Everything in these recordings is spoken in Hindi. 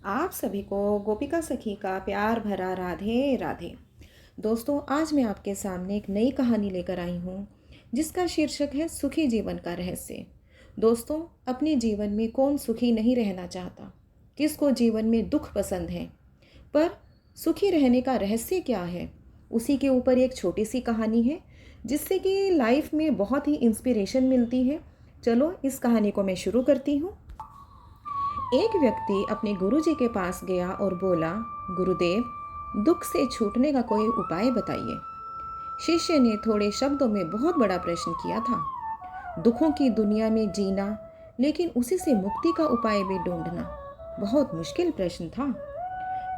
आप सभी को गोपिका सखी का प्यार भरा राधे राधे। दोस्तों, आज मैं आपके सामने एक नई कहानी लेकर आई हूँ जिसका शीर्षक है सुखी जीवन का रहस्य। दोस्तों, अपने जीवन में कौन सुखी नहीं रहना चाहता? किसको जीवन में दुख पसंद है? पर सुखी रहने का रहस्य क्या है, उसी के ऊपर एक छोटी सी कहानी है जिससे कि लाइफ में बहुत ही इंस्पिरेशन मिलती है। चलो इस कहानी को मैं शुरू करती हूँ। एक व्यक्ति अपने गुरुजी के पास गया और बोला, गुरुदेव, दुख से छूटने का कोई उपाय बताइए। शिष्य ने थोड़े शब्दों में बहुत बड़ा प्रश्न किया था। दुखों की दुनिया में जीना, लेकिन उसी से मुक्ति का उपाय भी ढूंढना बहुत मुश्किल प्रश्न था।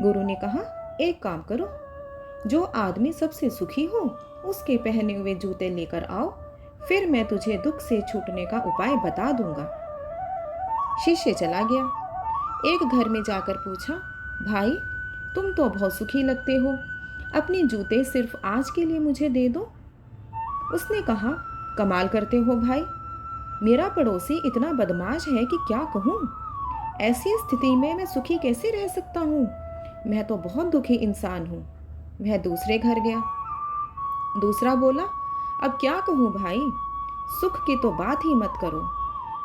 गुरु ने कहा, एक काम करो, जो आदमी सबसे सुखी हो उसके पहने हुए जूते लेकर आओ, फिर मैं तुझे दुख से छूटने का उपाय बता दूंगा। शिष्य चला गया। एक घर में जाकर पूछा, भाई, तुम तो बहुत सुखी लगते हो, अपने जूते सिर्फ आज के लिए मुझे दे दो। उसने कहा, कमाल करते हो भाई, मेरा पड़ोसी इतना बदमाश है कि क्या कहूँ। ऐसी स्थिति में मैं सुखी कैसे रह सकता हूँ? मैं तो बहुत दुखी इंसान हूँ। वह दूसरे घर गया। दूसरा बोला, अब क्या कहूँ भाई, सुख की तो बात ही मत करो,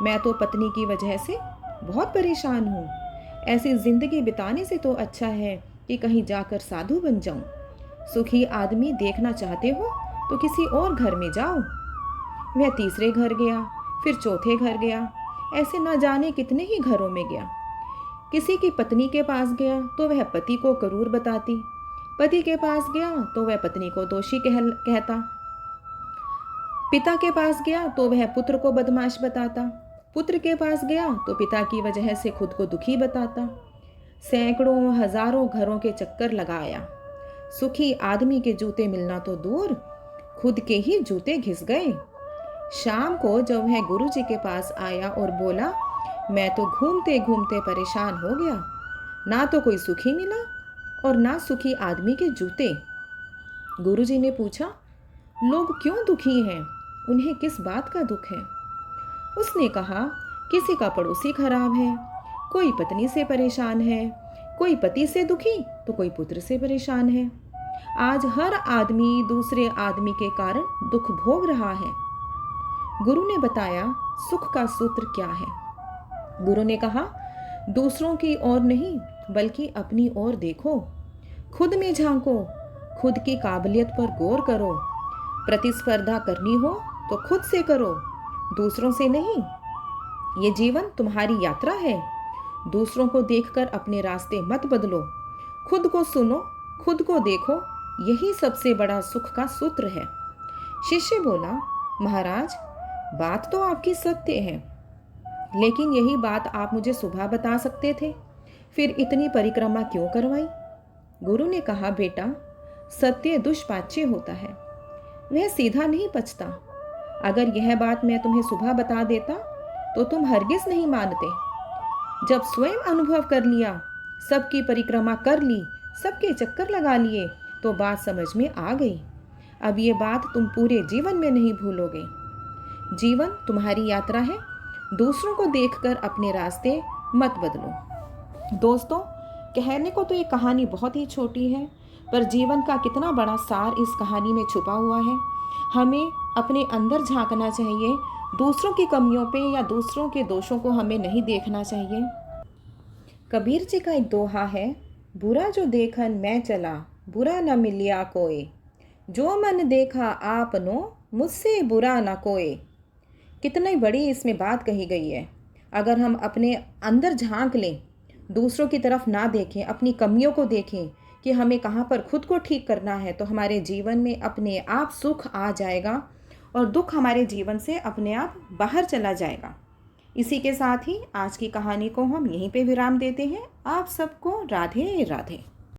मैं तो पत्नी की वजह से बहुत परेशान हूँ। ऐसी जिंदगी बिताने से तो अच्छा है कि कहीं जाकर साधु बन जाऊं। सुखी आदमी देखना चाहते हो तो किसी और घर में जाओ। वह तीसरे घर गया, फिर चौथे घर गया, ऐसे न जाने कितने ही घरों में गया। किसी की पत्नी के पास गया तो वह पति को करूर बताती, पति के पास गया तो वह पत्नी को दोषी कहता, पिता के पास गया तो वह पुत्र को बदमाश बताता, पुत्र के पास गया तो पिता की वजह से खुद को दुखी बताता। सैकड़ों हजारों घरों के चक्कर लगाया। सुखी आदमी के जूते मिलना तो दूर, खुद के ही जूते घिस गए। शाम को जब वह गुरुजी के पास आया और बोला, मैं तो घूमते घूमते परेशान हो गया, ना तो कोई सुखी मिला और ना सुखी आदमी के जूते। गुरुजी ने पूछा, लोग क्यों दुखी हैं? उन्हें किस बात का दुख है? उसने कहा, किसी का पड़ोसी खराब है, कोई पत्नी से परेशान है, कोई पति से दुखी तो कोई पुत्र से परेशान है। आज हर आदमी दूसरे आदमी के कारण दुख भोग रहा है। गुरु ने बताया, सुख का सूत्र क्या है। गुरु ने कहा, दूसरों की ओर नहीं बल्कि अपनी ओर देखो, खुद में झांको, खुद की काबिलियत पर गौर करो। प्रतिस्पर्धा करनी हो तो खुद से करो, दूसरों से नहीं। ये जीवन तुम्हारी यात्रा है, दूसरों को देखकर अपने रास्ते मत बदलो। खुद को सुनो, खुद को देखो, यही सबसे बड़ा सुख का सूत्र है। शिष्य बोला, महाराज, बात तो आपकी सत्य है, लेकिन यही बात आप मुझे सुबह बता सकते थे, फिर इतनी परिक्रमा क्यों करवाई? गुरु ने कहा, बेटा, सत्य दुष्पाच्य होता है, वह सीधा नहीं पचता। अगर यह बात मैं तुम्हें सुबह बता देता तो तुम हरगिज नहीं मानते। जब स्वयं अनुभव कर लिया, सबकी परिक्रमा कर ली, सबके चक्कर लगा लिए, तो बात समझ में आ गई। अब ये बात तुम पूरे जीवन में नहीं भूलोगे। जीवन तुम्हारी यात्रा है, दूसरों को देखकर अपने रास्ते मत बदलो। दोस्तों, कहने को तो ये कहानी बहुत ही छोटी है, पर जीवन का कितना बड़ा सार इस कहानी में छुपा हुआ है। हमें अपने अंदर झांकना चाहिए, दूसरों की कमियों पे या दूसरों के दोषों को हमें नहीं देखना चाहिए। कबीर जी का एक दोहा है, बुरा जो देखन मैं चला, बुरा न मिलिया कोई, जो मन देखा आपनो, मुझसे बुरा न कोई। कितनी बड़ी इसमें बात कही गई है। अगर हम अपने अंदर झांक लें, दूसरों की तरफ ना देखें, अपनी कमियों को देखें कि हमें कहाँ पर खुद को ठीक करना है, तो हमारे जीवन में अपने आप सुख आ जाएगा और दुख हमारे जीवन से अपने आप बाहर चला जाएगा। इसी के साथ ही आज की कहानी को हम यहीं पे विराम देते हैं। आप सबको राधे राधे।